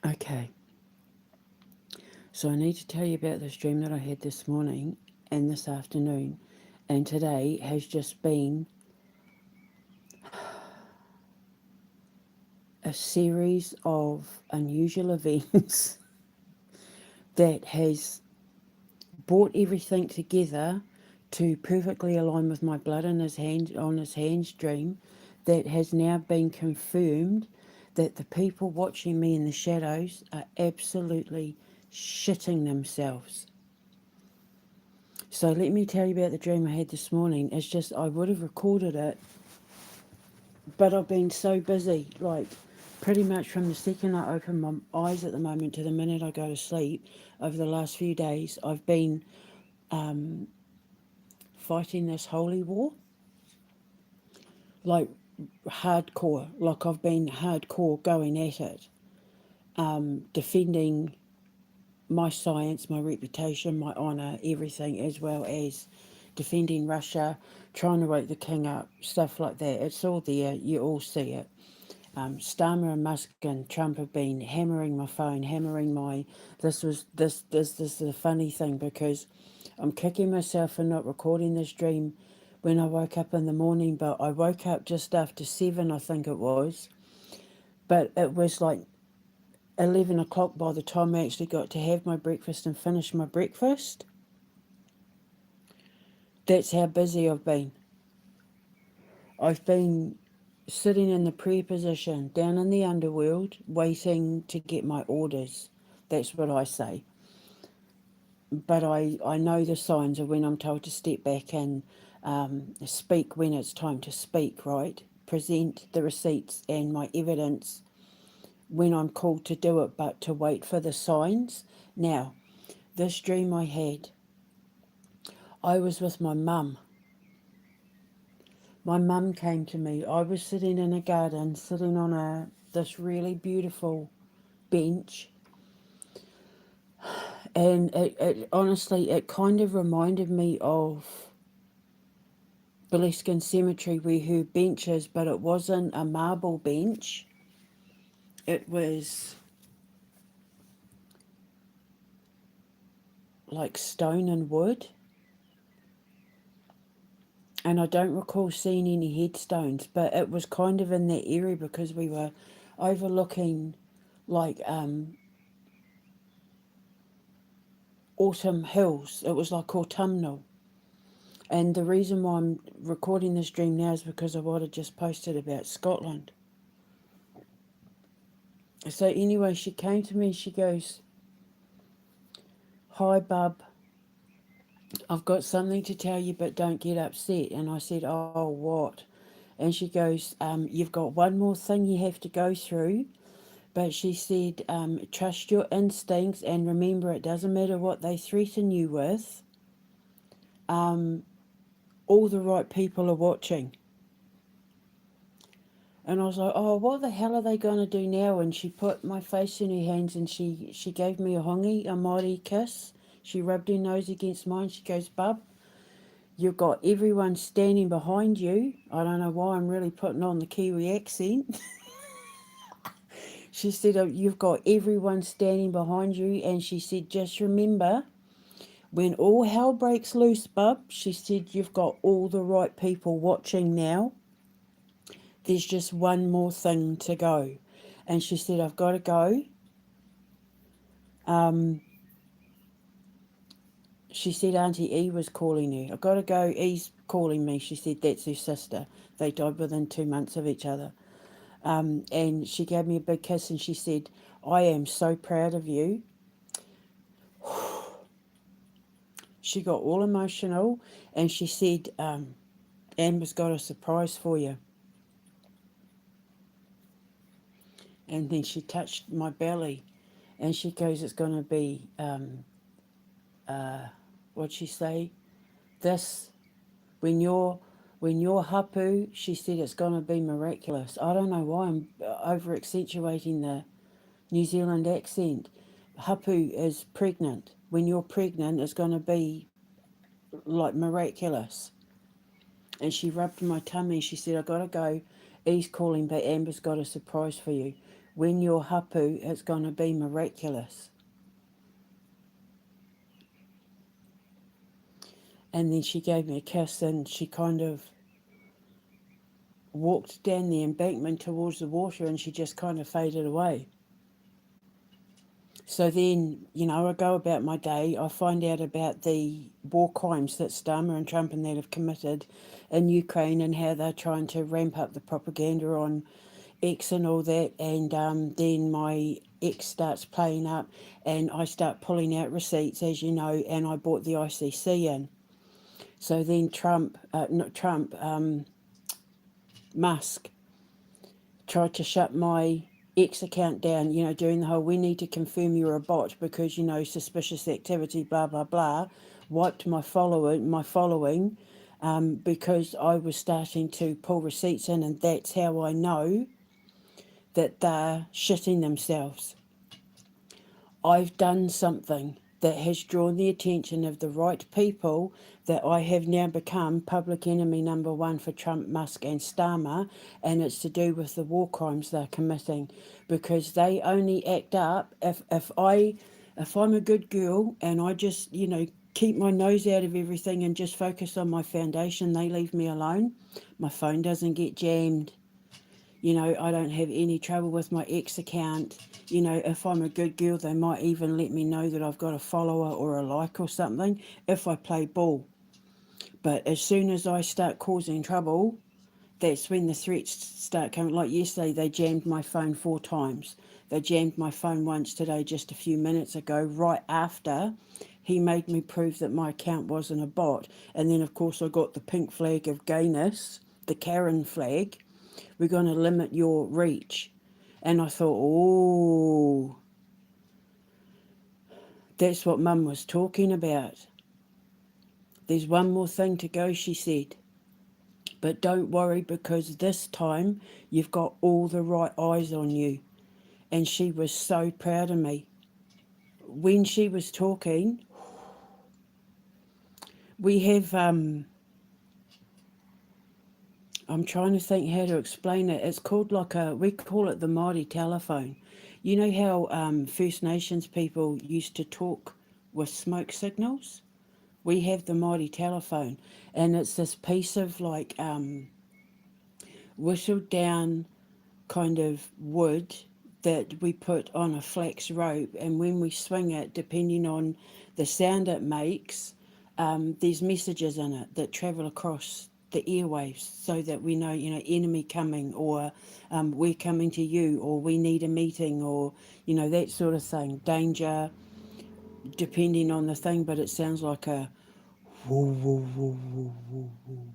Okay, so I need to tell you about this dream that I had this morning and this afternoon, and today has just been a series of unusual events that has brought everything together to perfectly align with my blood in his hand on his hands dream that has now been confirmed that the people watching me in the shadows are absolutely shitting themselves. So let me tell you about the dream I had this morning. It's just I would have recorded it, but I've been so busy, like pretty much from the second I open my eyes at the moment to the minute I go to sleep over the last few days, I've been fighting this holy war, like hardcore, like I've been hardcore going at it, defending my science, my reputation, my honour, everything, as well as defending Russia, trying to wake the king up, stuff like that. It's all there, you all see it. Starmer and Musk and Trump have been hammering my phone, hammering my. This is the funny thing because I'm kicking myself for not recording this dream when I woke up in the morning, but I woke up just after 7, I think it was. But it was like 11 o'clock by the time I actually got to have my breakfast and finish my breakfast. That's how busy I've been. I've been sitting in the prayer position down in the underworld waiting to get my orders. That's what I say. But I know the signs of when I'm told to step back and speak when it's time to speak, right? Present the receipts and my evidence when I'm called to do it, but to wait for the signs. Now, this dream I had, I was with my mum. My mum came to me. I was sitting in a garden, sitting on this really beautiful bench, and it honestly it kind of reminded me of Beliskin Cemetery where her bench is, but it wasn't a marble bench. It was like stone and wood. And I don't recall seeing any headstones, but it was kind of in that area because we were overlooking like autumn hills. It was like autumnal. And the reason why I'm recording this dream now is because of what I just posted about Scotland. So anyway, she came to me, she goes, "Hi bub, I've got something to tell you but don't get upset." And I said, "Oh, what?" And she goes, "You've got one more thing you have to go through." But she said, "Trust your instincts and remember it doesn't matter what they threaten you with. All the right people are watching." And I was like, "Oh, what the hell are they going to do now?" And she put my face in her hands and she gave me a hongi, a mighty kiss. She rubbed her nose against mine. She goes, "Bub, you've got everyone standing behind you." I don't know why I'm really putting on the Kiwi accent. She said, "Oh, you've got everyone standing behind you." And she said, "Just remember, when all hell breaks loose, bub," she said, "you've got all the right people watching now. There's just one more thing to go." And she said, "I've got to go." Um, she said Auntie E was calling her. "I've got to go. E's calling me." She said, "That's her sister. They died within 2 months of each other." And she gave me a big kiss and she said, "I am so proud of you." She got all emotional and she said, "Amber's got a surprise for you." And then she touched my belly and she goes, "It's going to be, what'd she say? This, when you're hapu," she said, "it's going to be miraculous." I don't know why I'm over accentuating the New Zealand accent. Hapu is pregnant. When you're pregnant, it's going to be like miraculous. And she rubbed my tummy. She said, "I got to go." He's calling, but Amber's got a surprise for you. When you're hapu, it's going to be miraculous. And then she gave me a kiss, and she kind of walked down the embankment towards the water, and she just kind of faded away. So then, I go about my day. I find out about the war crimes that Starmer and Trump and that have committed in Ukraine, and how they're trying to ramp up the propaganda on X and all that. And then my ex starts playing up, and I start pulling out receipts, as you know, and I bought the ICC in. So then Musk tried to shut my X account down, doing the whole, we need to confirm you're a bot because, suspicious activity, blah, blah, blah, wiped my following because I was starting to pull receipts in, and that's how I know that they're shitting themselves. I've done something that has drawn the attention of the right people, that I have now become public enemy number one for Trump, Musk and Starmer, and it's to do with the war crimes they're committing, because they only act up if I'm a good girl and I just, keep my nose out of everything and just focus on my foundation, they leave me alone. My phone doesn't get jammed. I don't have any trouble with my ex account. If I'm a good girl, they might even let me know that I've got a follower or a like or something if I play ball. But as soon as I start causing trouble, that's when the threats start coming. Like yesterday, they jammed my phone 4 times. They jammed my phone once today, just a few minutes ago, right after he made me prove that my account wasn't a bot. And then, of course, I got the pink flag of gayness, the Karen flag. We're going to limit your reach. And I thought, oh, that's what Mum was talking about. There's one more thing to go, she said. But don't worry, because this time you've got all the right eyes on you. And she was so proud of me. When she was talking, we have, I'm trying to think how to explain it. It's called we call it the Māori telephone. You know how First Nations people used to talk with smoke signals? We have the Māori telephone, and it's this piece of whistled down kind of wood that we put on a flax rope, and when we swing it, depending on the sound it makes, there's messages in it that travel across the airwaves, so that we know, enemy coming, or we're coming to you, or we need a meeting, or that sort of thing, danger, depending on the thing. But it sounds like a woo woo woo woo woo woo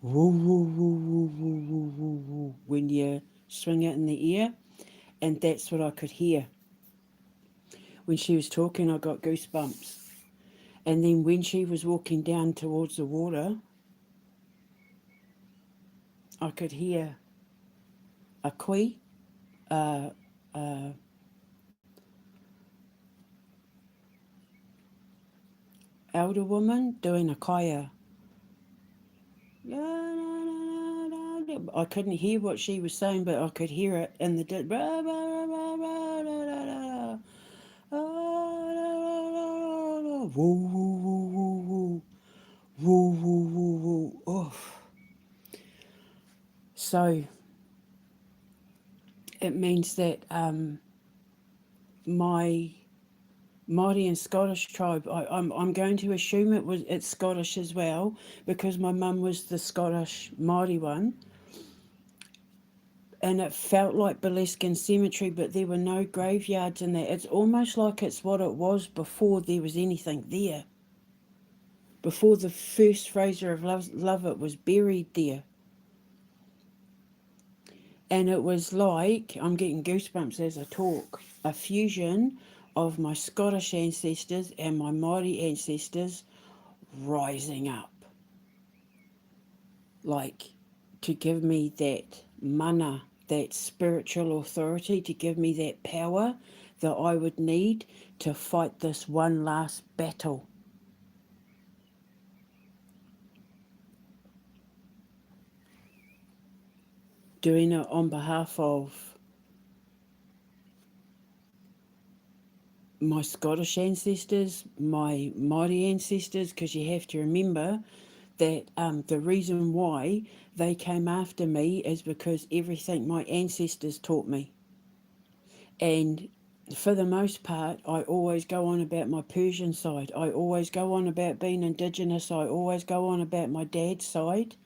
woo woo woo woo woo woo woo when you swing it in the air. And that's what I could hear. When she was talking, I got goosebumps. And then when she was walking down towards the water, I could hear a koe, uh, uh, elder woman doing a kaya. I couldn't hear what she was saying, but I could hear it in the woo woo woo woo woo woo woo woo woo. Oh. So it means that my Māori and Scottish tribe, I'm going to assume it's Scottish as well, because my mum was the Scottish Māori one, and it felt like Beliskin Cemetery, but there were no graveyards in there. It's almost like it's what it was before there was anything there. Before the first Fraser of Lovett was buried there. And it was like, I'm getting goosebumps as I talk, a fusion of my Scottish ancestors and my Māori ancestors rising up. Like, to give me that mana, that spiritual authority, to give me that power that I would need to fight this one last battle. doing it on behalf of my Scottish ancestors, my Māori ancestors, because you have to remember that the reason why they came after me is because everything my ancestors taught me. And for the most part, I always go on about my Persian side. I always go on about being Indigenous. I always go on about my dad's side.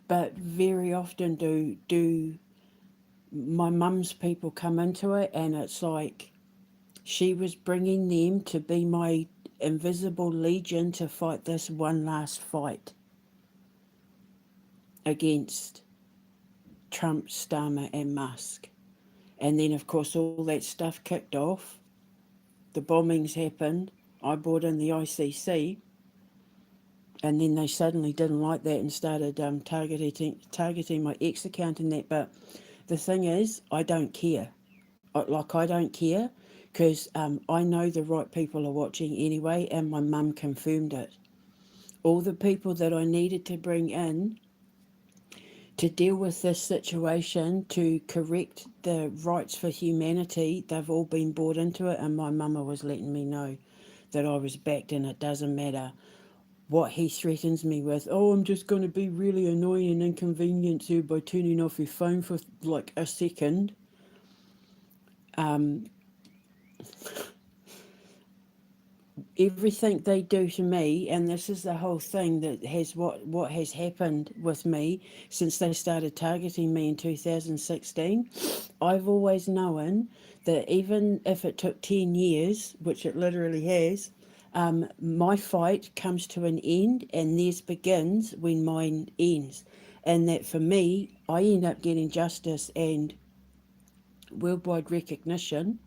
But very often do my mum's people come into it, and it's like she was bringing them to be my invisible legion to fight this one last fight against Trump, Starmer, and Musk. And then, of course, all that stuff kicked off. The bombings happened. I brought in the ICC, and then they suddenly didn't like that and started targeting my ex account and that. But the thing is, I don't care. I don't care because I know the right people are watching anyway, and my mum confirmed it. All the people that I needed to bring in to deal with this situation, to correct the rights for humanity, they've all been brought into it, and my mama was letting me know that I was backed, and it doesn't matter what he threatens me with. Oh, I'm just going to be really annoying and inconvenient to you by turning off your phone for like a second. Everything they do to me, and this is the whole thing that has what has happened with me since they started targeting me in 2016. I've always known that even if it took 10 years, which it literally has, my fight comes to an end and theirs begins when mine ends. And that for me, I end up getting justice and worldwide recognition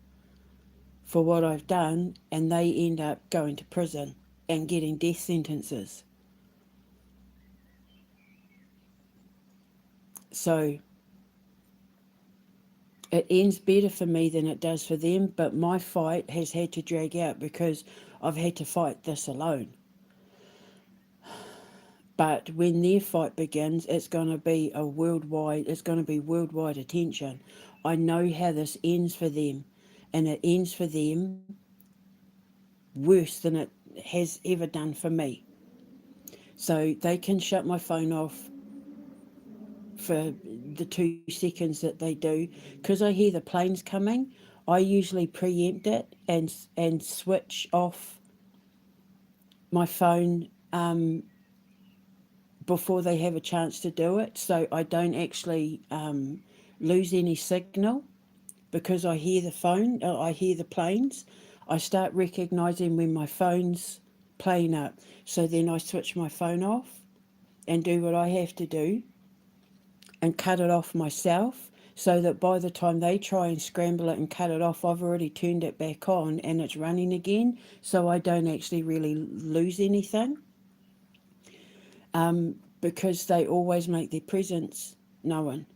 for what I've done, and they end up going to prison and getting death sentences. So it ends better for me than it does for them, but my fight has had to drag out because I've had to fight this alone. But when their fight begins, it's going to be worldwide attention. I know how this ends for them, and it ends for them worse than it has ever done for me. So they can shut my phone off for the 2 seconds that they do, because I hear the planes coming. I usually preempt it and switch off my phone before they have a chance to do it, so I don't actually lose any signal because I hear the phone. I hear the planes. I start recognizing when my phone's playing up, so then I switch my phone off and do what I have to do and cut it off myself, so that by the time they try and scramble it and cut it off, I've already turned it back on and it's running again, so I don't actually really lose anything, because they always make their presence known.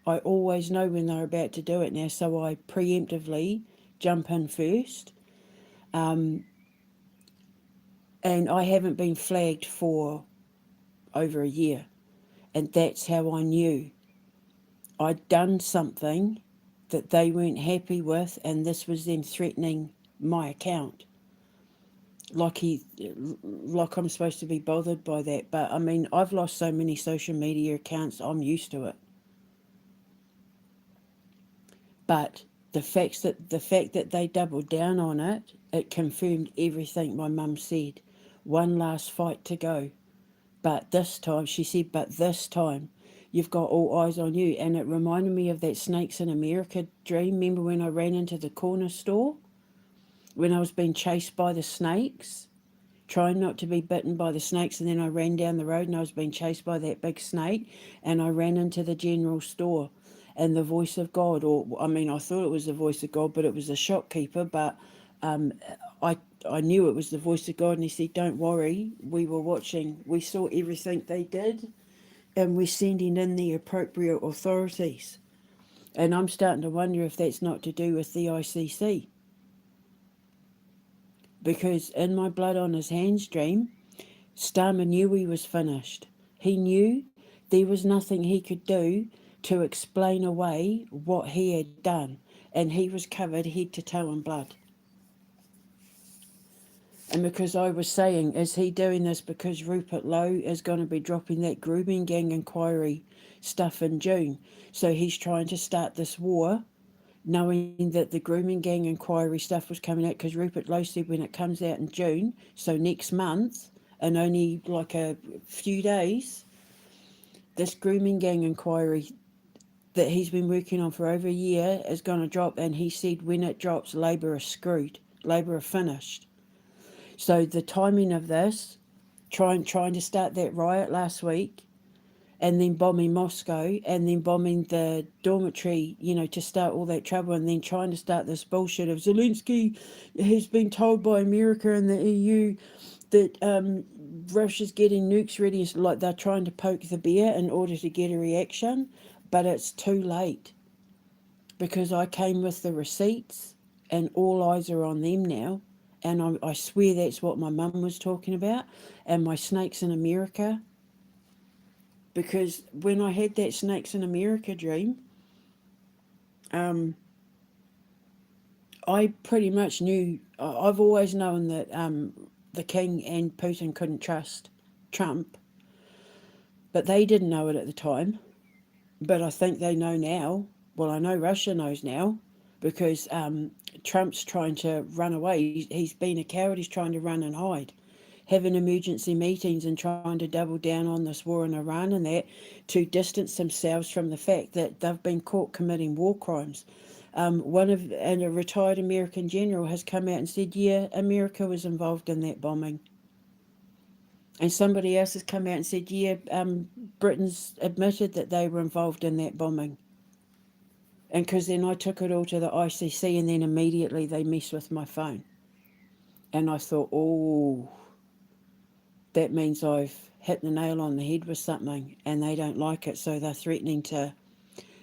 I always know when they're about to do it now, so I preemptively jump in first. And I haven't been flagged for over a year, and that's how I knew I'd done something that they weren't happy with, and this was them threatening my account. Like like I'm supposed to be bothered by that, but I mean, I've lost so many social media accounts, I'm used to it. But the fact that they doubled down on it, it confirmed everything my mum said. One last fight to go. But this time, she said, but this time, you've got all eyes on you. And it reminded me of that Snakes in America dream. Remember when I ran into the corner store? When I was being chased by the snakes? Trying not to be bitten by the snakes, and then I ran down the road and I was being chased by that big snake, and I ran into the general store, and the voice of God, or I mean, I thought it was the voice of God, but it was the shopkeeper, but I I knew it was the voice of God, and he said, don't worry, we were watching, we saw everything they did, and we're sending in the appropriate authorities. And I'm starting to wonder if that's not to do with the ICC. Because in my Blood on His Hands dream, Starmer knew he was finished. He knew there was nothing he could do to explain away what he had done, and he was covered head to toe in blood. And because I was saying, is he doing this because Rupert Lowe is going to be dropping that grooming gang inquiry stuff in June? So he's trying to start this war, knowing that the grooming gang inquiry stuff was coming out, because Rupert Lowe said when it comes out in June, so next month, in only like a few days, this grooming gang inquiry that he's been working on for over a year is going to drop, and he said when it drops, Labour are screwed. Labour are finished. So the timing of this, trying to start that riot last week, and then bombing Moscow, and then bombing the dormitory, to start all that trouble, and then trying to start this bullshit of Zelensky has been told by America and the EU that Russia's getting nukes ready. Like they're trying to poke the bear in order to get a reaction, but it's too late, because I came with the receipts and all eyes are on them now. And I swear that's what my mum was talking about, and my Snakes in America. Because when I had that Snakes in America dream, I pretty much knew, I've always known that the King and Putin couldn't trust Trump, but they didn't know it at the time. But I think they know now. Well, I know Russia knows now, because Trump's trying to run away. He's been a coward. He's trying to run and hide, having emergency meetings and trying to double down on this war in Iran and that, to distance themselves from the fact that they've been caught committing war crimes. And a retired American general has come out and said, yeah, America was involved in that bombing. And somebody else has come out and said, yeah, Britain's admitted that they were involved in that bombing. And because then I took it all to the ICC, and then immediately they messed with my phone. And I thought, oh, that means I've hit the nail on the head with something, and they don't like it, so they're threatening to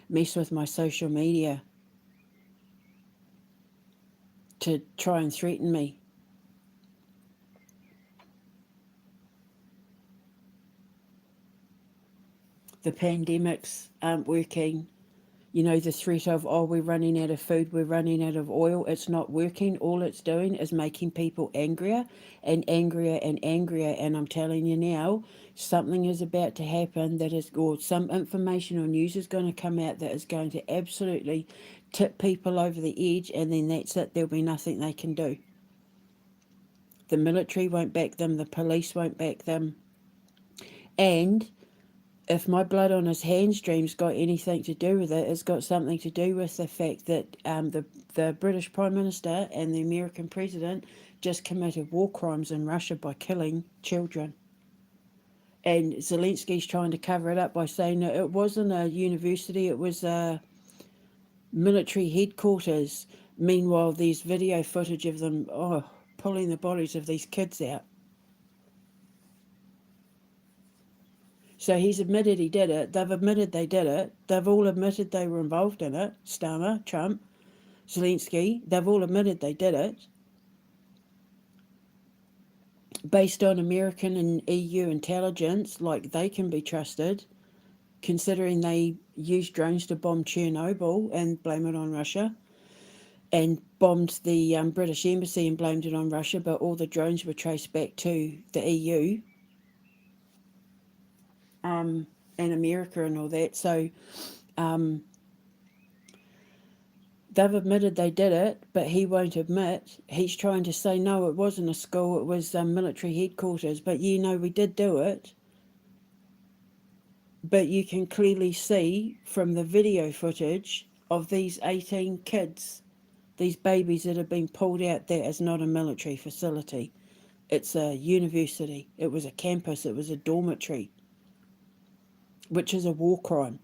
mess with my social media to try and threaten me. The pandemics aren't working. The threat of, oh, we're running out of food, we're running out of oil, it's not working. All it's doing is making people angrier and angrier and angrier. And I'm telling you now, something is about to happen that is, or some information or news is going to come out that is going to absolutely tip people over the edge, and then that's it. There'll be nothing they can do. The military won't back them, the police won't back them. And if my blood on his hands dream's got anything to do with it, it's got something to do with the fact that the British Prime Minister and the American President just committed war crimes in Russia by killing children. And Zelensky's trying to cover it up by saying that it wasn't a university, it was a military headquarters. Meanwhile, there's video footage of them pulling the bodies of these kids out. So he's admitted he did it. They've admitted they did it. They've all admitted they were involved in it. Starmer, Trump, Zelensky, they've all admitted they did it. Based on American and EU intelligence, like they can be trusted, considering they used drones to bomb Chernobyl and blame it on Russia, and bombed the British embassy and blamed it on Russia, but all the drones were traced back to the EU. And America and all that. So they've admitted they did it, but he won't admit. He's trying to say, no, it wasn't a school, it was military headquarters. But we did do it. But you can clearly see from the video footage of these 18 kids, these babies that have been pulled out, that is not a military facility. It's a university. It was a campus. It was a dormitory, which is a war crime.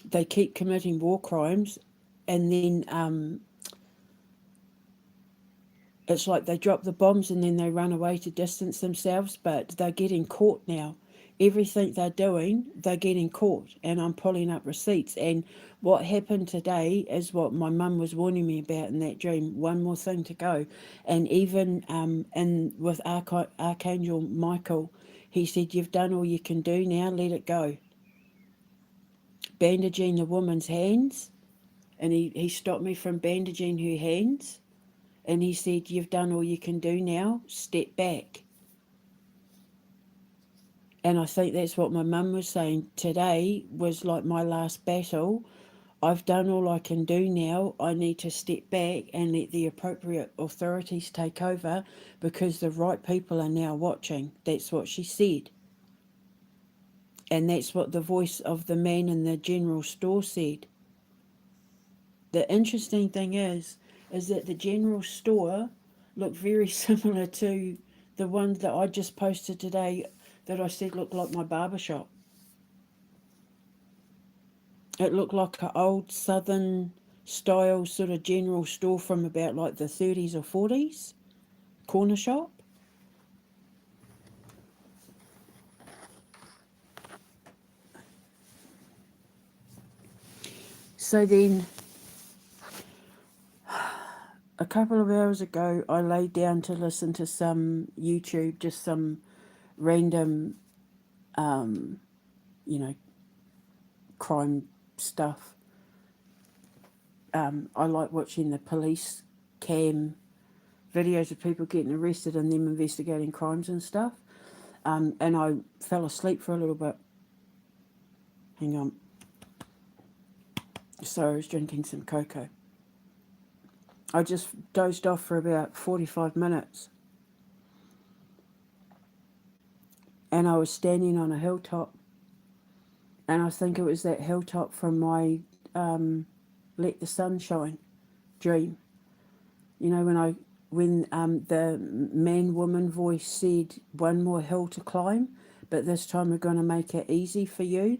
They keep committing war crimes, and then it's like they drop the bombs and then they run away to distance themselves, but they're getting caught now. Everything they're doing, they're getting caught, and I'm pulling up receipts. And what happened today is what my mum was warning me about in that dream. One more thing to go, and even and with Archangel Michael, he said, "You've done all you can do now. Let it go." Bandaging the woman's hands, and he stopped me from bandaging her hands, and he said, "You've done all you can do now. Step back." And I think that's what my mum was saying. Today was like my last battle. I've done all I can do now. I need to step back and let the appropriate authorities take over because the right people are now watching. That's what she said. And that's what the voice of the man in the general store said. The interesting thing is that the general store looked very similar to the one that I just posted today that I said looked like my barber shop. It looked like an old southern style sort of general store from about like the 30s or 40s, corner shop. So then a couple of hours ago, I laid down to listen to some YouTube, just some random, you know, crime stuff. I like watching the police cam videos of people getting arrested and them investigating crimes and stuff. And I fell asleep for a little bit. Hang on. So I was drinking some cocoa. I just dozed off for about 45 minutes. And I was standing on a hilltop. And I think it was that hilltop from my Let the Sun Shine dream. You know, when the man-woman voice said, one more hill to climb, but this time we're going to make it easy for you.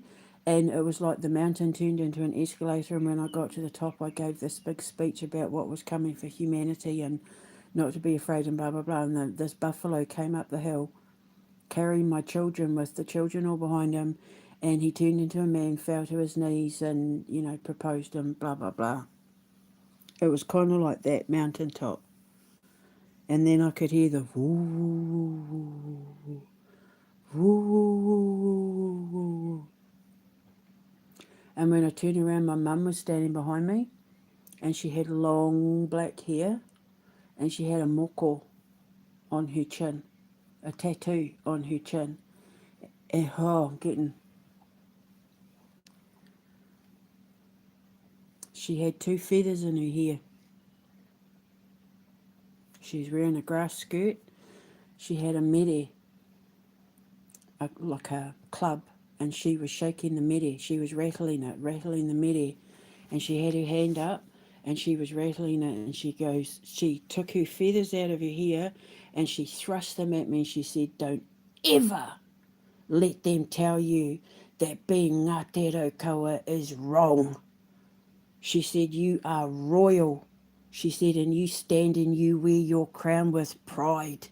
And it was like the mountain turned into an escalator, and when I got to the top, I gave this big speech about what was coming for humanity and not to be afraid and blah, blah, blah. And this buffalo came up the hill, carrying my children with the children all behind him, and he turned into a man, fell to his knees and, you know, proposed and blah, blah, blah. It was kind of like that mountaintop. And then I could hear the woo, woo. And when I turned around, my mum was standing behind me, and she had long black hair, and she had a moko on her chin, a tattoo on her chin. And I'm getting... She had 2 feathers in her hair. She was wearing a grass skirt. She had a mere, like a club, and she was shaking the mere. She was rattling the mere, and she had her hand up, and she was rattling it, and she took her feathers out of her hair, and she thrust them at me, and she said, "Don't ever let them tell you that being Ngāti Raukawa is wrong." She said, "You are royal." She said, "And you stand and you wear your crown with pride."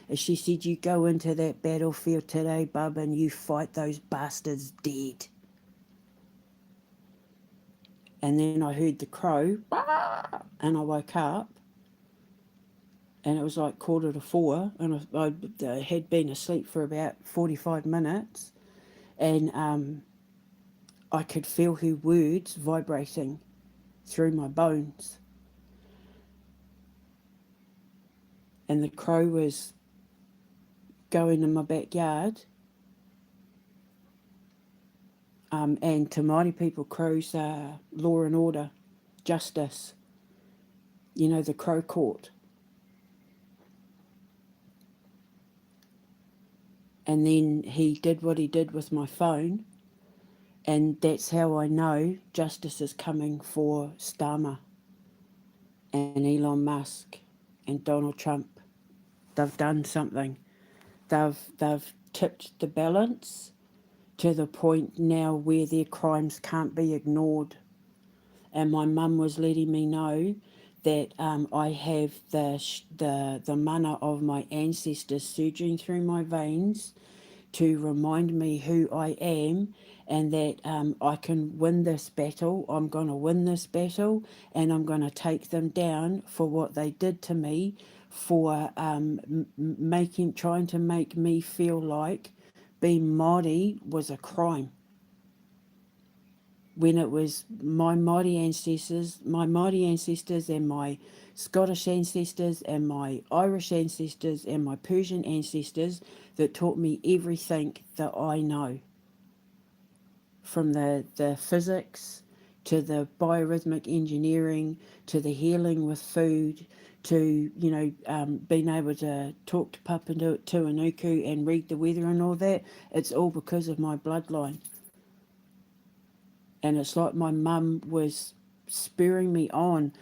And she said, "You go into that battlefield today, bub, and you fight those bastards dead." And then I heard the crow, and I woke up, and it was like 3:45, and I had been asleep for about 45 minutes, and I could feel her words vibrating through my bones. And the crow was going in my backyard. And to Māori people, crows are law and order, justice. You know, the crow court. And then he did what he did with my phone, and that's how I know justice is coming for Starmer and Elon Musk and Donald Trump. They've done something. They've tipped the balance to the point now where their crimes can't be ignored. And my mum was letting me know that I have the mana of my ancestors surging through my veins to remind me who I am, and that I can win this battle. I'm going to win this battle, and I'm going to take them down for what they did to me, for trying to make me feel like being Māori was a crime, when it was my Māori ancestors and my Scottish ancestors and my Irish ancestors and my Persian ancestors that taught me everything that I know, from the physics to the biorhythmic engineering to the healing with food to, being able to talk to Papa Tuanuku and read the weather and all that. It's all because of my bloodline. And it's like my mum was spurring me on.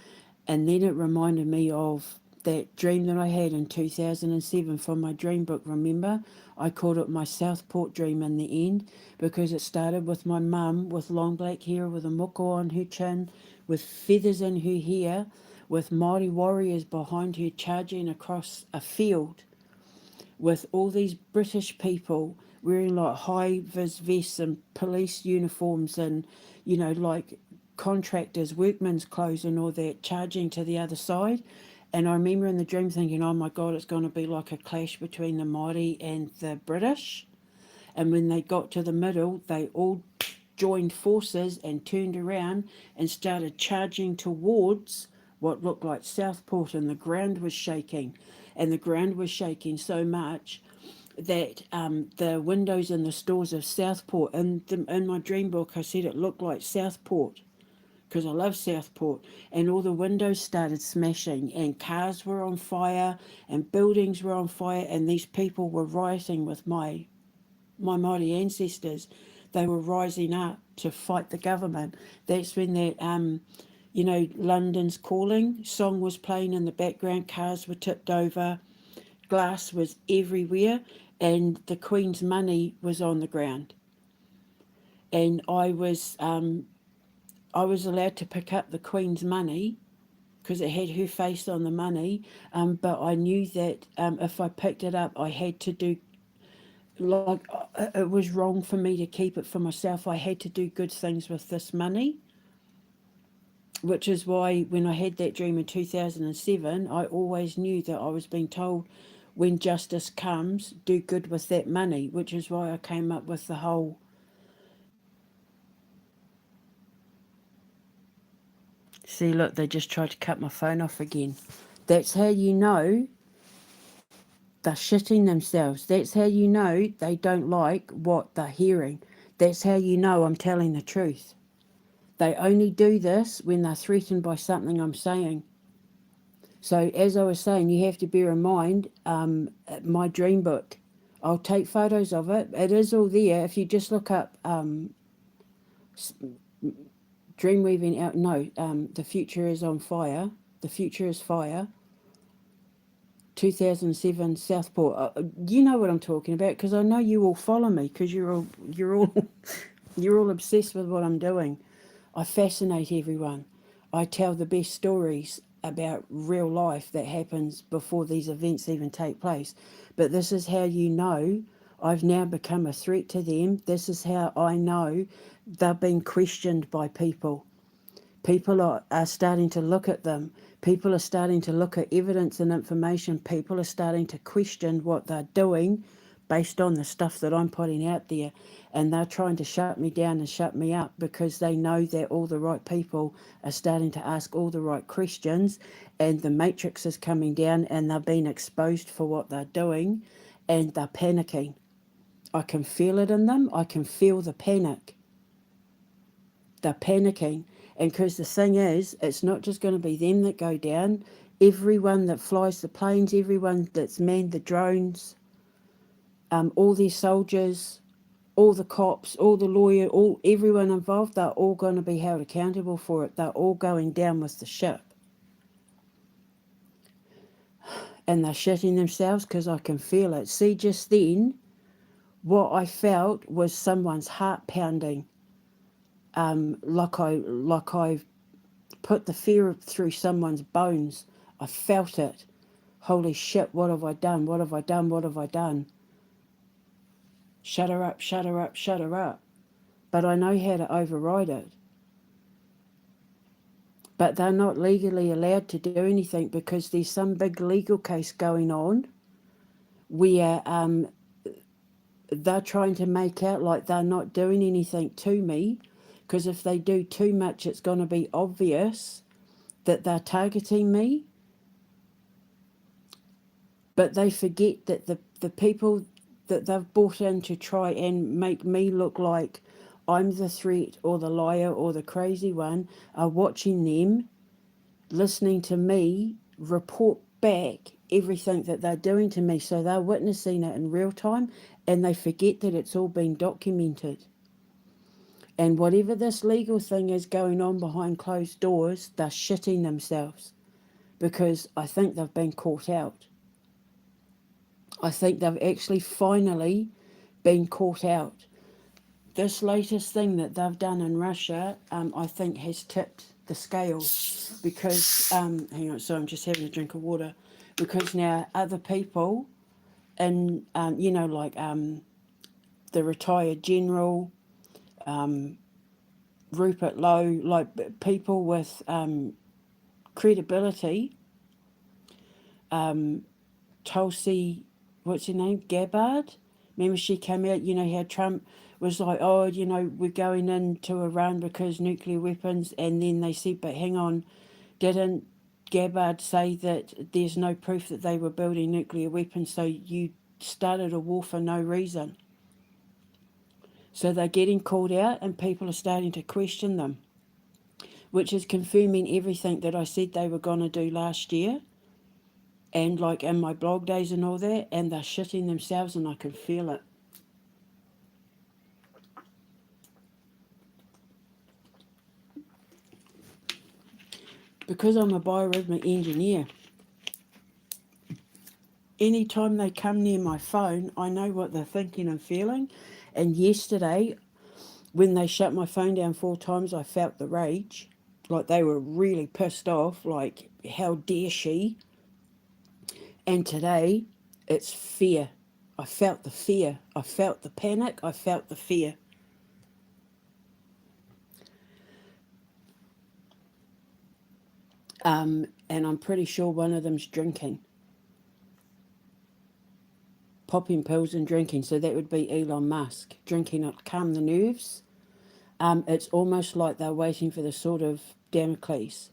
And then it reminded me of that dream that I had in 2007 from my dream book. Remember, I called it my Southport dream in the end, because it started with my mum with long black hair, with a muko on her chin, with feathers in her hair, with Māori warriors behind her charging across a field, with all these British people wearing like high vis vests and police uniforms and, like contractors, workmen's clothes and all that, charging to the other side. And I remember in the dream thinking, oh my God, it's going to be like a clash between the Māori and the British. And when they got to the middle, they all joined forces and turned around and started charging towards what looked like Southport, and the ground was shaking. And the ground was shaking so much that the windows in the stores of Southport, in my dream book, I said it looked like Southport, because I love Southport, and all the windows started smashing, and cars were on fire, and buildings were on fire, and these people were rioting with my Māori ancestors. They were rising up to fight the government. That's when that, London's Calling song was playing in the background. Cars were tipped over, glass was everywhere, and the Queen's money was on the ground. And I was allowed to pick up the Queen's money because it had her face on the money, but I knew that if I picked it up, I had to do, like, it was wrong for me to keep it for myself. I had to do good things with this money, which is why when I had that dream in 2007, I always knew that I was being told, when justice comes, do good with that money, which is why I came up with the whole... See, look, they just tried to cut my phone off again. That's how you know they're shitting themselves. That's how you know they don't like what they're hearing. That's how you know I'm telling the truth. They only do this when they're threatened by something I'm saying. So as I was saying, you have to bear in mind my dream book. I'll take photos of it. It is all there. If you just look up Dreamweaving out, The Future is on Fire. The Future is Fire. 2007 Southport. You know what I'm talking about, because I know you all follow me, because you're all you're all obsessed with what I'm doing. I fascinate everyone. I tell the best stories about real life that happens before these events even take place. But this is how you know I've now become a threat to them. This is how I know they're being questioned by people. People are starting to look at them. People are starting to look at evidence and information. People are starting to question what they're doing based on the stuff that I'm putting out there. And they're trying to shut me down and shut me up because they know that all the right people are starting to ask all the right questions, and the matrix is coming down, and they're being exposed for what they're doing, and they're panicking. I can feel it in them. I can feel the panic. They're panicking. And because the thing is, it's not just going to be them that go down. Everyone that flies the planes, everyone that's manned the drones, all these soldiers, all the cops, all the lawyer, everyone involved, they're all going to be held accountable for it. They're all going down with the ship. And they're shitting themselves because I can feel it. See, just then, what I felt was someone's heart pounding. Like I put the fear through someone's bones. I felt it. Holy shit, what have I done? What have I done? What have I done? shut her up, shut her up, shut her up. But I know how to override it. But they're not legally allowed to do anything because there's some big legal case going on where they're trying to make out like they're not doing anything to me, because if they do too much, it's going to be obvious that they're targeting me. But they forget that the people that they've brought in to try and make me look like I'm the threat or the liar or the crazy one are watching them, listening to me report back everything that they're doing to me. So they're witnessing it in real time and they forget that it's all been documented. And whatever this legal thing is going on behind closed doors, they're shitting themselves because I think they've been caught out. I think they've actually finally been caught out. This latest thing that they've done in Russia, I think, has tipped the scales because, hang on, sorry, I'm just having a drink of water. Because now other people, and like the retired general, Rupert Lowe, like people with credibility, Tulsi, what's her name, Gabbard. Remember she came out, how Trump was like, oh, we're going into Iran because nuclear weapons, and then they said, but hang on, didn't Gabbard say that there's no proof that they were building nuclear weapons, so you started a war for no reason? So they're getting called out and people are starting to question them, which is confirming everything that I said they were going to do last year and like in my blog days and all that, and they're shitting themselves and I can feel it. Because I'm a biorhythmic engineer, anytime they come near my phone, I know what they're thinking and feeling. And yesterday, when they shut my phone down 4 times, I felt the rage. Like they were really pissed off, like, how dare she? And today, it's fear. I felt the fear. I felt the panic. I felt the fear. And I'm pretty sure one of them's drinking, popping pills and drinking. So that would be Elon Musk drinking it to calm the nerves. It's almost like they're waiting for the sword of Damocles.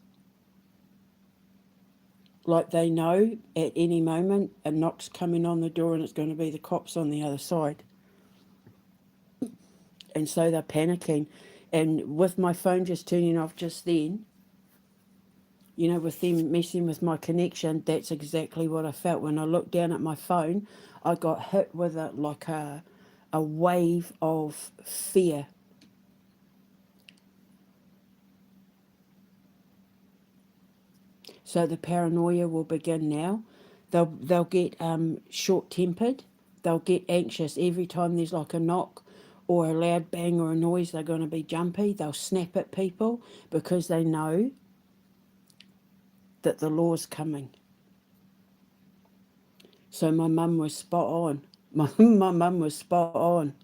Like they know at any moment a knock's coming on the door and it's going to be the cops on the other side. And so they're panicking. And with my phone just turning off just then, with them messing with my connection, that's exactly what I felt. When I looked down at my phone, I got hit with it like a wave of fear. So the paranoia will begin now. They'll get short tempered. They'll get anxious every time there's like a knock or a loud bang or a noise. They're going to be jumpy. They'll snap at people because they know that the law's coming. So my mum was spot on. My mum was spot on.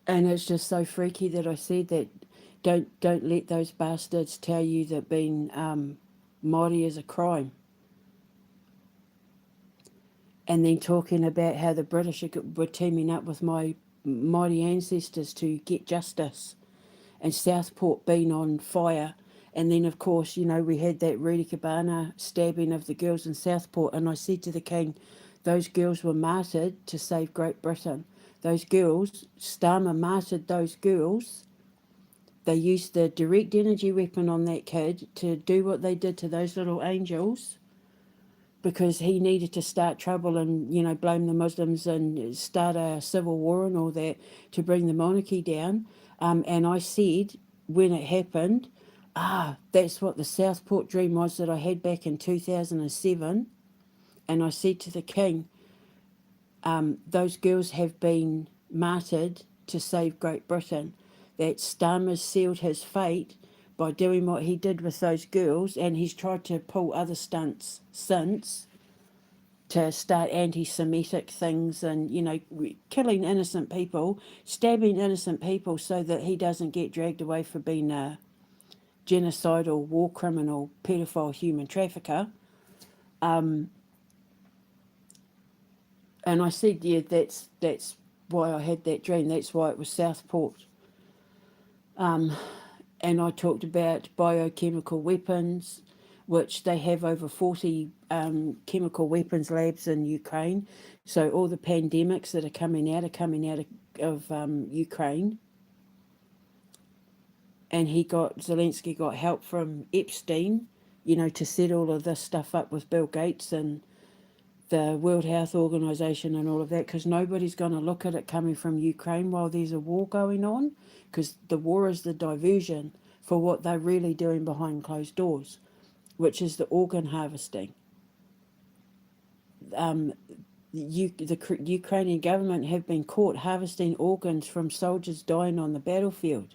And it's just so freaky that I said that. Don't let those bastards tell you that being Māori is a crime. And then talking about how the British were teaming up with my Māori ancestors to get justice, and Southport being on fire. And then, of course, we had that Rudy Cabana stabbing of the girls in Southport. And I said to the King, those girls were martyred to save Great Britain. Those girls, Starmer martyred those girls. They used the direct energy weapon on that kid to do what they did to those little angels because he needed to start trouble and, blame the Muslims and start a civil war and all that to bring the monarchy down. And I said, when it happened, that's what the Southport dream was that I had back in 2007. And I said to the King, those girls have been martyred to save Great Britain. That Starmer sealed his fate by doing what he did with those girls, and he's tried to pull other stunts since to start anti-Semitic things and, killing innocent people, stabbing innocent people so that he doesn't get dragged away for being a genocidal, war criminal, pedophile, human trafficker. And I said, yeah, that's why I had that dream. That's why it was Southport. And I talked about biochemical weapons, which they have over 40 chemical weapons labs in Ukraine. So all the pandemics that are coming out of Ukraine. And Zelensky got help from Epstein, to set all of this stuff up with Bill Gates and the World Health Organization and all of that, because nobody's going to look at it coming from Ukraine while there's a war going on, because the war is the diversion for what they're really doing behind closed doors, which is the organ harvesting. The Ukrainian government have been caught harvesting organs from soldiers dying on the battlefield.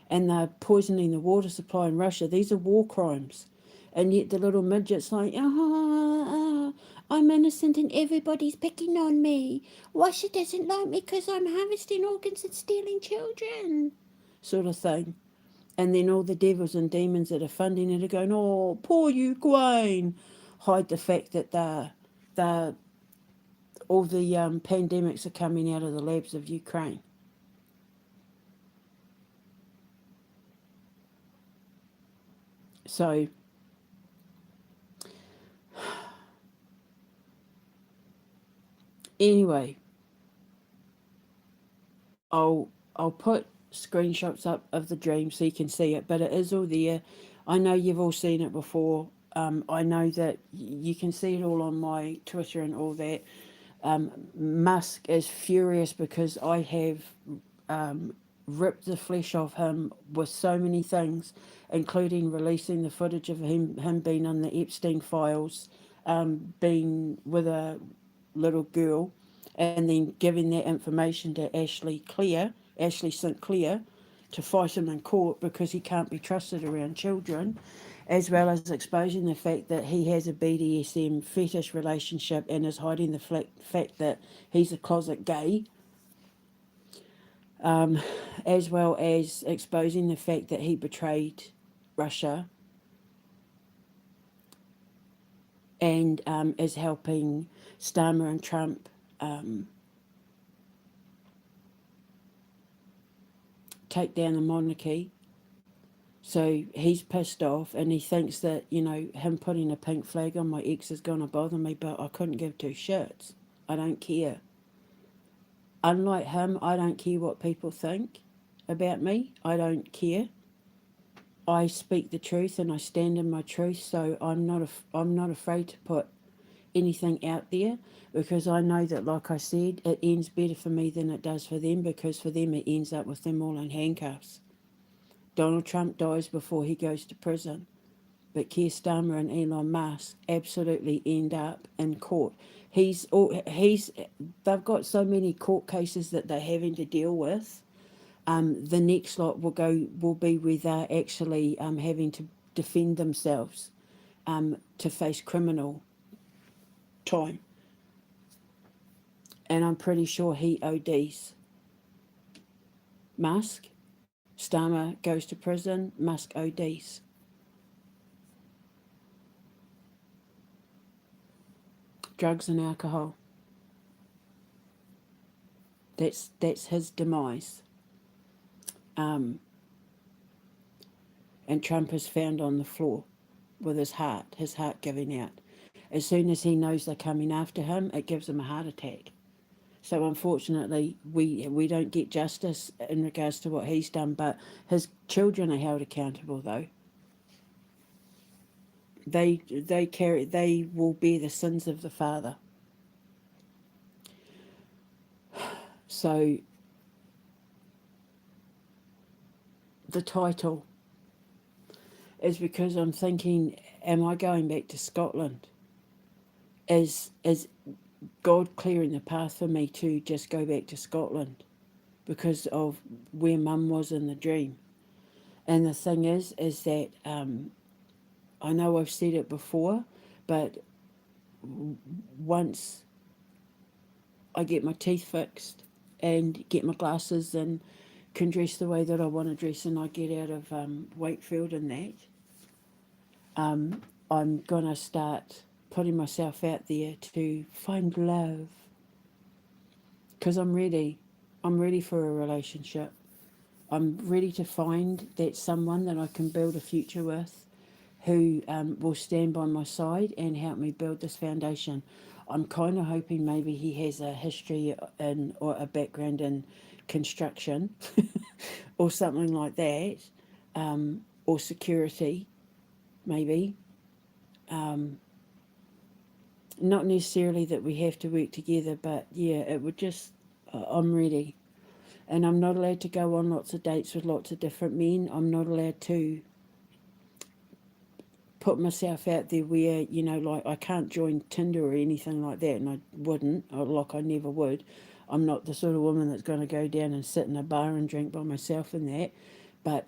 And they're poisoning the water supply in Russia. These are war crimes. And yet the little midget's like, I'm innocent and everybody's picking on me. Russia doesn't like me because I'm harvesting organs and stealing children, sort of thing. And then all the devils and demons that are funding it are going, oh, poor Ukraine. Hide the fact that all the pandemics are coming out of the labs of Ukraine. So anyway, I'll put screenshots up of the dream so you can see it, but it is all there. I know you've all seen it before. I know that you can see it all on my Twitter and all that. Musk is furious because I have ripped the flesh off him with so many things, including releasing the footage of him being on the Epstein files, being with a little girl, and then giving that information to Ashley St. Clair, to fight him in court because he can't be trusted around children, as well as exposing the fact that he has a BDSM fetish relationship and is hiding the fact that he's a closet gay, as well as exposing the fact that he betrayed Russia and is helping Starmer and Trump take down the monarchy. So he's pissed off and he thinks that, him putting a pink flag on my ex is going to bother me, but I couldn't give two shits. I don't care. Unlike him, I don't care what people think about me. I don't care. I speak the truth and I stand in my truth, so I'm not afraid to put anything out there, because I know that, like I said, it ends better for me than it does for them, because for them it ends up with them all in handcuffs. Donald Trump dies before he goes to prison, but Keir Starmer and Elon Musk absolutely end up in court. They've got so many court cases that they're having to deal with. The next lot will be where they're actually having to defend themselves, to face criminal time. And I'm pretty sure he ODs. Musk, Starmer goes to prison, Musk ODs. Drugs and alcohol. That's his demise. And Trump is found on the floor with his heart giving out. As soon as he knows they're coming after him, it gives him a heart attack. So unfortunately, we don't get justice in regards to what he's done, but his children are held accountable, though. They will bear the sins of the father. So the title is because I'm thinking, am I going back to Scotland? Is God clearing the path for me to just go back to Scotland? because of where Mum was in the dream. And the thing is that I know I've said it before, but once I get my teeth fixed and get my glasses and can dress the way that I want to dress, and I get out of Wakefield and that, I'm going to start putting myself out there to find love, because I'm ready. I'm ready for a relationship. I'm ready to find that someone that I can build a future with, who will stand by my side and help me build this foundation. I'm kind of hoping maybe he has a history in, or a background in construction or something like that, or security, maybe. Not necessarily that we have to work together, but yeah, it would just, I'm ready. And I'm not allowed to go on lots of dates with lots of different men. I'm not allowed to put myself out there where, like I can't join Tinder or anything like that, and I wouldn't, like I never would. I'm not the sort of woman that's going to go down and sit in a bar and drink by myself and that. But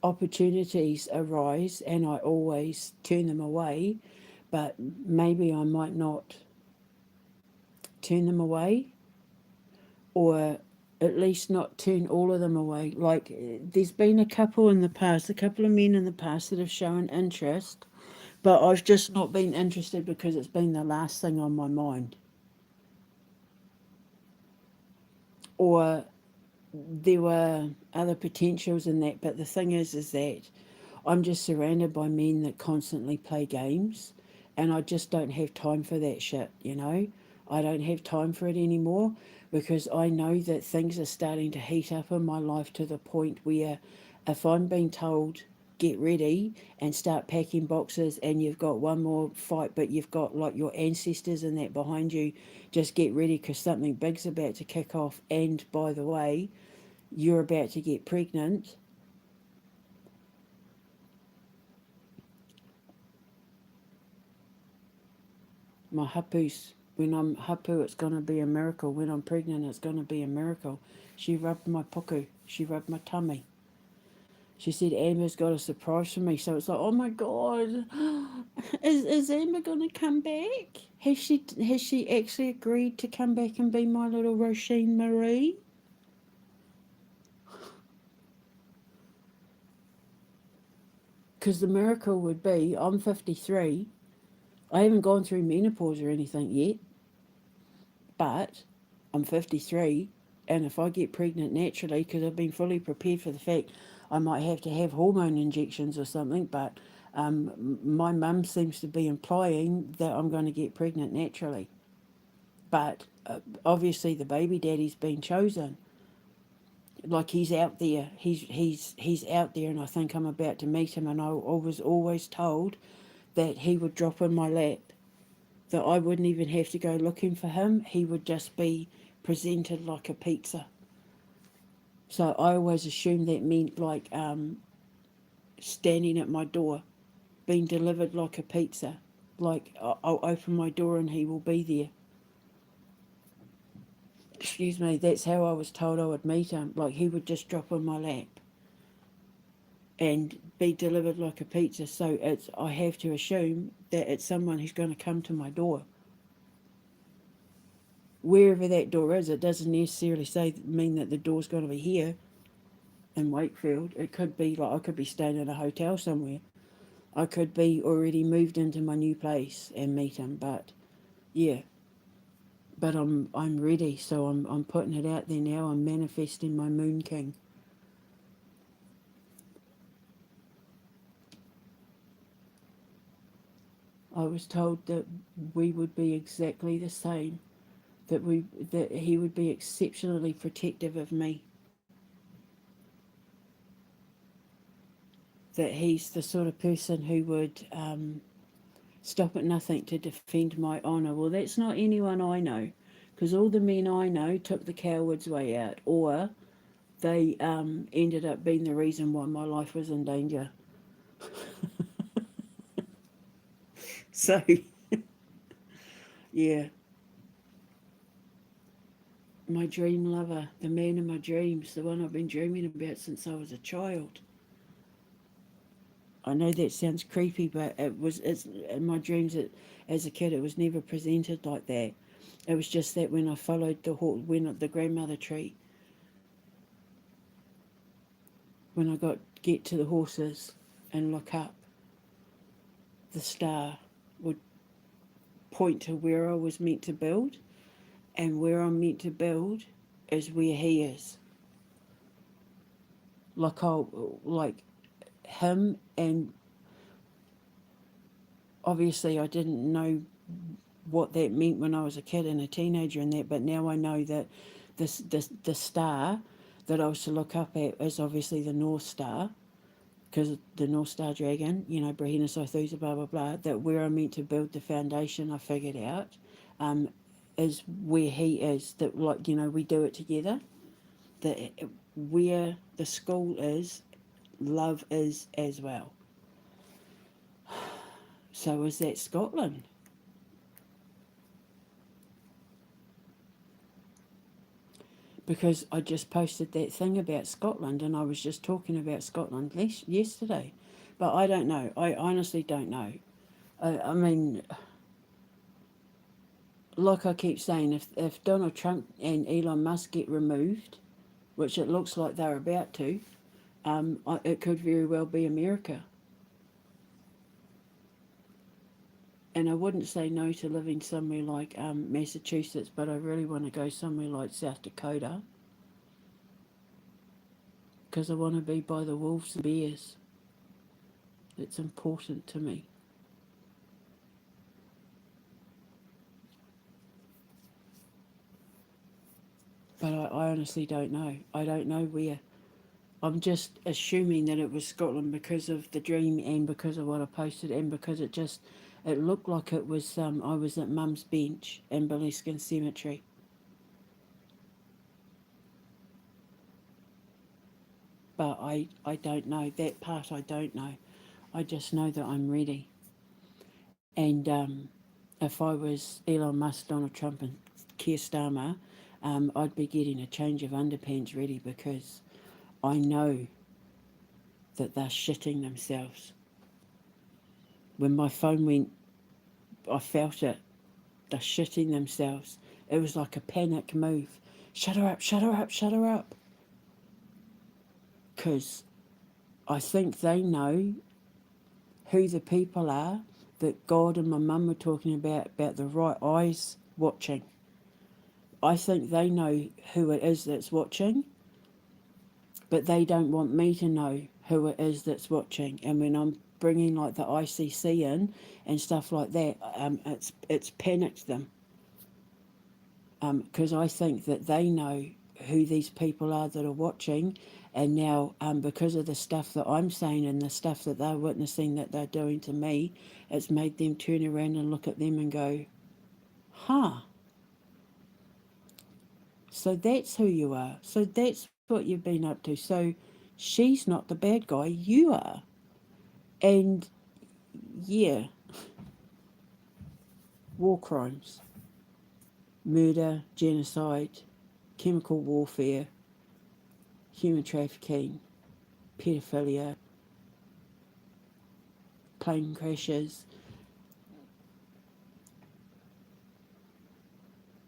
opportunities arise and I always turn them away, but maybe I might not turn them away, or at least not turn all of them away. Like, there's been a couple in the past, a couple of men in the past that have shown interest, but I've just not been interested because it's been the last thing on my mind. Or there were other potentials in that, but the thing is that I'm just surrounded by men that constantly play games, and I just don't have time for that shit. I don't have time for it anymore, because I know that things are starting to heat up in my life to the point where if I'm being told, get ready and start packing boxes, and you've got one more fight, but you've got like your ancestors and that behind you, just get ready because something big's about to kick off. And by the way, you're about to get pregnant. My hapu's, when I'm hapu, it's going to be a miracle. When I'm pregnant, it's going to be a miracle. She rubbed my puku. She rubbed my tummy. She said, Amber's got a surprise for me. So it's like, oh my God, is Amber going to come back? Has she actually agreed to come back and be my little Roisin Marie? Because the miracle would be, I'm 53. I haven't gone through menopause or anything yet, but I'm 53, and if I get pregnant naturally, because I've been fully prepared for the fact I might have to have hormone injections or something, but my mum seems to be implying that I'm going to get pregnant naturally. But obviously the baby daddy's been chosen. Like, he's out there. He's out there, and I think I'm about to meet him. And I was always told that he would drop in my lap, that I wouldn't even have to go looking for him. He would just be presented like a pizza. So I always assumed that meant like standing at my door, being delivered like a pizza. Like, I'll open my door and he will be there. Excuse me, that's how I was told I would meet him. Like, he would just drop on my lap and be delivered like a pizza. So I have to assume that it's someone who's going to come to my door. Wherever that door is, it doesn't necessarily mean that the door's going to be here in Wakefield. It could be like I could be staying in a hotel somewhere. I could be already moved into my new place and meet him. But yeah, but I'm ready. So I'm putting it out there now. I'm manifesting my Moon King. I was told that we would be exactly the same. That he would be exceptionally protective of me. That he's the sort of person who would stop at nothing to defend my honour. Well, that's not anyone I know, because all the men I know took the coward's way out, or they ended up being the reason why my life was in danger. So, yeah, My dream lover, the man of my dreams, the one I've been dreaming about since I was a child. I know that sounds creepy, but it's in my dreams. As a kid, it was never presented like that. It was just that when I followed the grandmother tree, when I get to the horses and look up, the star would point to where I was meant to build, and where I'm meant to build is where he is. Like him, and obviously I didn't know what that meant when I was a kid and a teenager and that, but now I know that the star that I was to look up at is obviously the North Star, because the North Star Dragon, Brahina Sothusa, blah blah blah. That where I'm meant to build the foundation, I figured out, is where he is. That we do it together. That where the school is, love is as well. So is that Scotland? Because I just posted that thing about Scotland and I was just talking about Scotland yesterday. But I don't know. I honestly don't know. I mean, like I keep saying, if Donald Trump and Elon Musk get removed, which it looks like they're about to, it could very well be America. And I wouldn't say no to living somewhere like Massachusetts, but I really want to go somewhere like South Dakota, because I want to be by the wolves and bears. It's important to me. But I honestly don't know. I don't know where. I'm just assuming that it was Scotland because of the dream and because of what I posted and because it looked like it was I was at Mum's bench in Beliskin Cemetery. But I don't know. That part I don't know. I just know that I'm ready. And if I was Elon Musk, Donald Trump and Keir Starmer, I'd be getting a change of underpants ready, because I know that they're shitting themselves. When my phone went, I felt it. They're shitting themselves. It was like a panic move. Shut her up, shut her up, shut her up. Because I think they know who the people are that God and my mum were talking about the right eyes watching. I think they know who it is that's watching, but they don't want me to know who it is that's watching. And when I'm bringing like the ICC in and stuff like that, it's panicked them, because I think that they know who these people are that are watching, and now because of the stuff that I'm saying and the stuff that they're witnessing that they're doing to me, it's made them turn around and look at them and go, huh, so that's who you are. So that's what you've been up to. So she's not the bad guy, you are. And yeah, war crimes, murder, genocide, chemical warfare, human trafficking, pedophilia, plane crashes.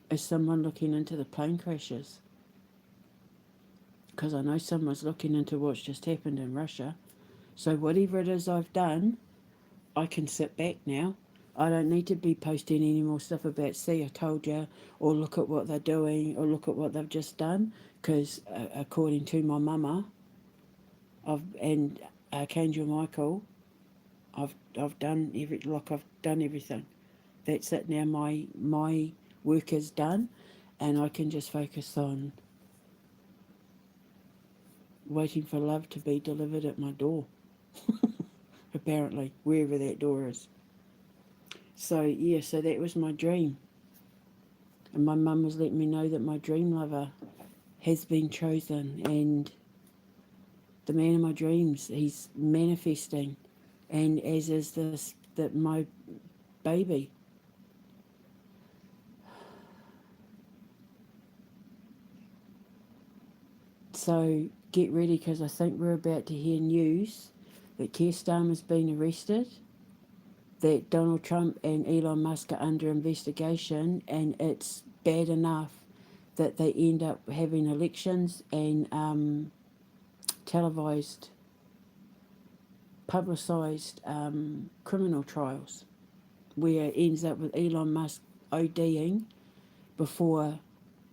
Is someone looking into the plane crashes? Because I know someone's looking into what's just happened in Russia. So whatever it is I've done, I can sit back now. I don't need to be posting any more stuff about, see, I told you, or look at what they're doing, or look at what they've just done. Because according to my mama, and Archangel Michael, I've done I've done everything. That's it now. My work is done, and I can just focus on waiting for love to be delivered at my door. Apparently, wherever that door is. So yeah, so that was my dream, and my mum was letting me know that my dream lover has been chosen, and the man of my dreams, he's manifesting, and as is this that my baby. So get ready, because I think we're about to hear news that Keir Starmer's been arrested, that Donald Trump and Elon Musk are under investigation, and it's bad enough that they end up having elections and televised, publicised criminal trials, where it ends up with Elon Musk ODing before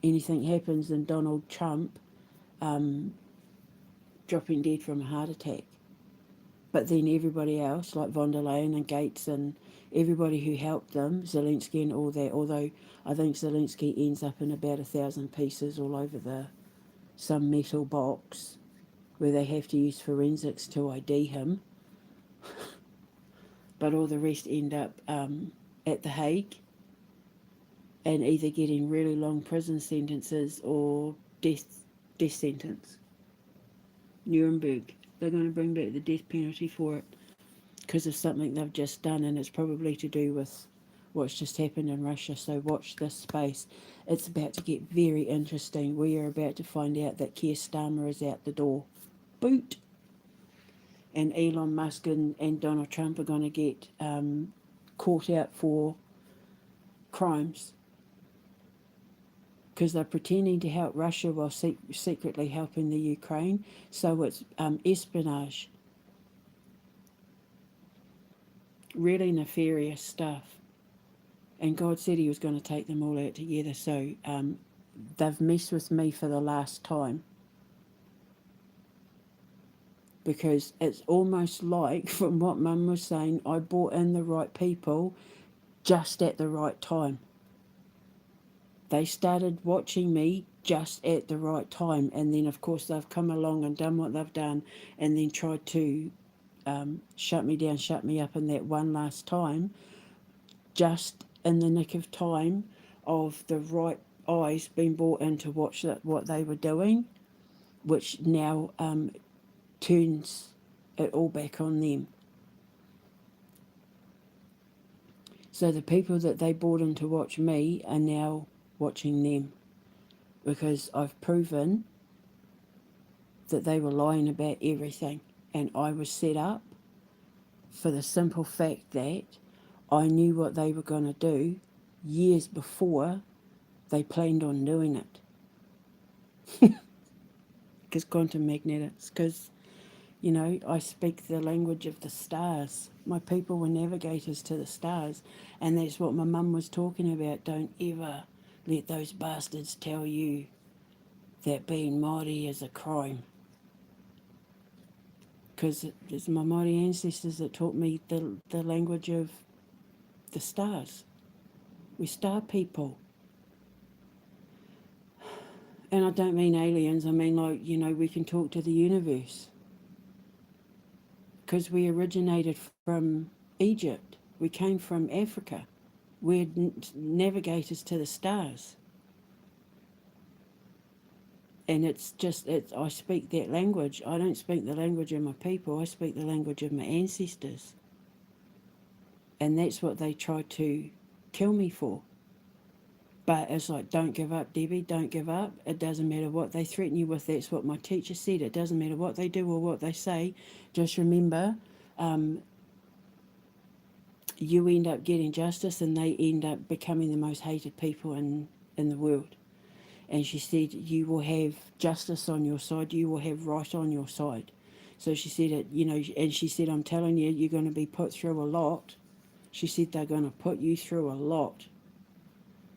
anything happens, and Donald Trump dropping dead from a heart attack. But then everybody else, like von der Leyen and Gates and everybody who helped them, Zelensky and all that, although I think Zelensky ends up in about 1,000 pieces all over some metal box where they have to use forensics to ID him. But all the rest end up at The Hague and either getting really long prison sentences or death sentence. Nuremberg. They're going to bring back the death penalty for it because of something they've just done, and it's probably to do with what's just happened in Russia. So watch this space. It's about to get very interesting. We are about to find out that Keir Starmer is out the door. Boot. And Elon Musk and Donald Trump are going to get caught out for crimes because they're pretending to help Russia while secretly helping the Ukraine. So it's espionage. Really nefarious stuff. And God said he was going to take them all out together. So they've messed with me for the last time. Because it's almost like, from what Mum was saying, I brought in the right people just at the right time. They started watching me just at the right time, and then of course they've come along and done what they've done, and then tried to shut me down, shut me up in that one last time, just in the nick of time of the right eyes being brought in to watch what they were doing, which now turns it all back on them. So the people that they brought in to watch me are now watching them, because I've proven that they were lying about everything, and I was set up for the simple fact that I knew what they were going to do years before they planned on doing it. Because quantum magnetics, because, you know, I speak the language of the stars. My people were navigators to the stars, and that's what my mum was talking about. Don't ever let those bastards tell you that being Māori is a crime. Because it's my Māori ancestors that taught me the language of the stars. We're star people. And I don't mean aliens, I mean, like, you know, we can talk to the universe. Because we originated from Egypt. We came from Africa. We're navigators to the stars. And it's just, I speak that language. I don't speak the language of my people. I speak the language of my ancestors. And that's what they tried to kill me for. But it's like, don't give up, Debbie, don't give up. It doesn't matter what they threaten you with. That's what my teacher said. It doesn't matter what they do or what they say. Just remember, you end up getting justice, and they end up becoming the most hated people in the world. And she said, you will have justice on your side. You will have right on your side. So she said it, you know, and she said, I'm telling you, you're going to be put through a lot. She said, they're going to put you through a lot.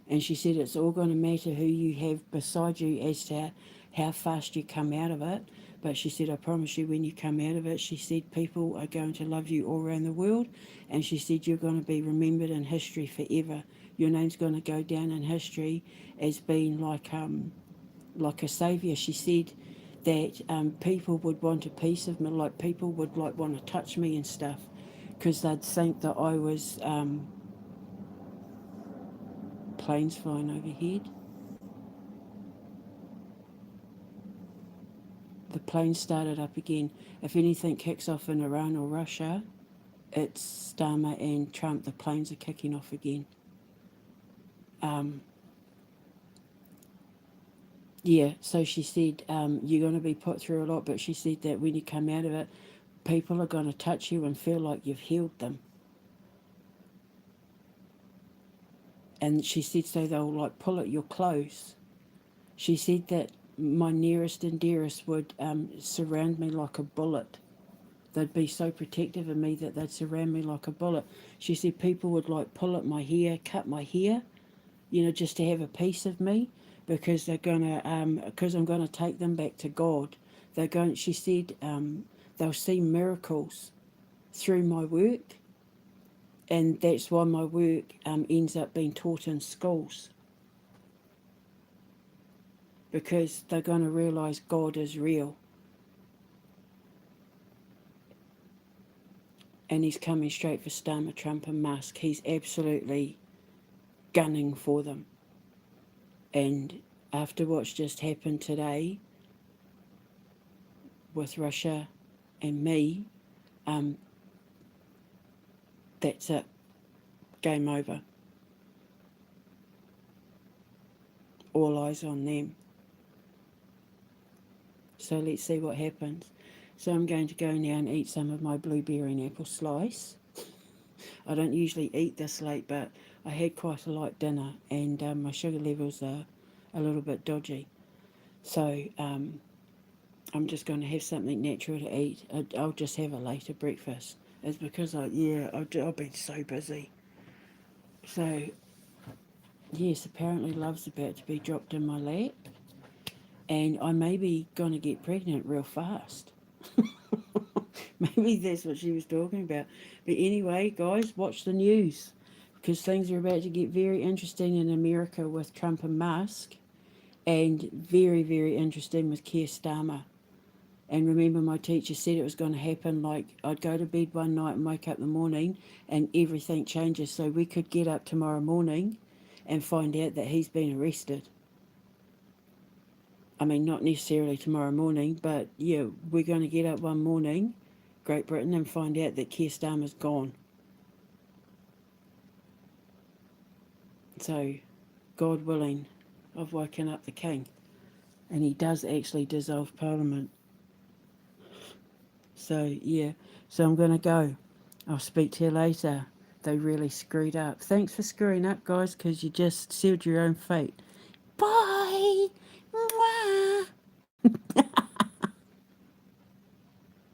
And she said, it's all going to matter who you have beside you as to how fast you come out of it. But she said, I promise you, when you come out of it, she said, people are going to love you all around the world. And she said, you're going to be remembered in history forever. Your name's going to go down in history as being like a saviour. She said that people would want a piece of me, like people would like want to touch me and stuff, because they'd think that I was planes flying overhead. The plane started up again. If anything kicks off in Iran or Russia, it's Starmer and Trump. The planes are kicking off again. Yeah, so she said, you're going to be put through a lot, but she said that when you come out of it, people are going to touch you and feel like you've healed them. And she said, so they'll like pull at your clothes. She said that my nearest and dearest would surround me like a bullet. They'd be so protective of me that they'd surround me like a bullet. She said people would like pull at my hair, cut my hair, just to have a piece of me, because they're gonna, because I'm gonna take them back to God. They're going. She said they'll see miracles through my work, and that's why my work ends up being taught in schools, because they're going to realise God is real, and He's coming straight for Starmer, Trump, and Musk. He's absolutely gunning for them, and after what's just happened today with Russia and me, um, that's it. Game over. All eyes on them. So let's see what happens. So I'm going to go now and eat some of my blueberry and apple slice. I don't usually eat this late, but I had quite a light dinner, and my sugar levels are a little bit dodgy. So I'm just going to have something natural to eat. I'll just have a later breakfast. It's because I've been so busy. So yes, apparently love's about to be dropped in my lap, and I may be going to get pregnant real fast. Maybe that's what she was talking about. But anyway, guys, watch the news, because things are about to get very interesting in America with Trump and Musk, and very, very interesting with Keir Starmer. And remember, my teacher said it was going to happen like I'd go to bed one night and wake up in the morning and everything changes. So we could get up tomorrow morning and find out that he's been arrested. I mean, not necessarily tomorrow morning, but yeah, we're going to get up one morning, Great Britain, and find out that Keir Starmer's gone. So, God willing, I've woken up the king. And he does actually dissolve Parliament. So, yeah. So I'm going to go. I'll speak to you later. They really screwed up. Thanks for screwing up, guys, because you just sealed your own fate. Bye! Mwah!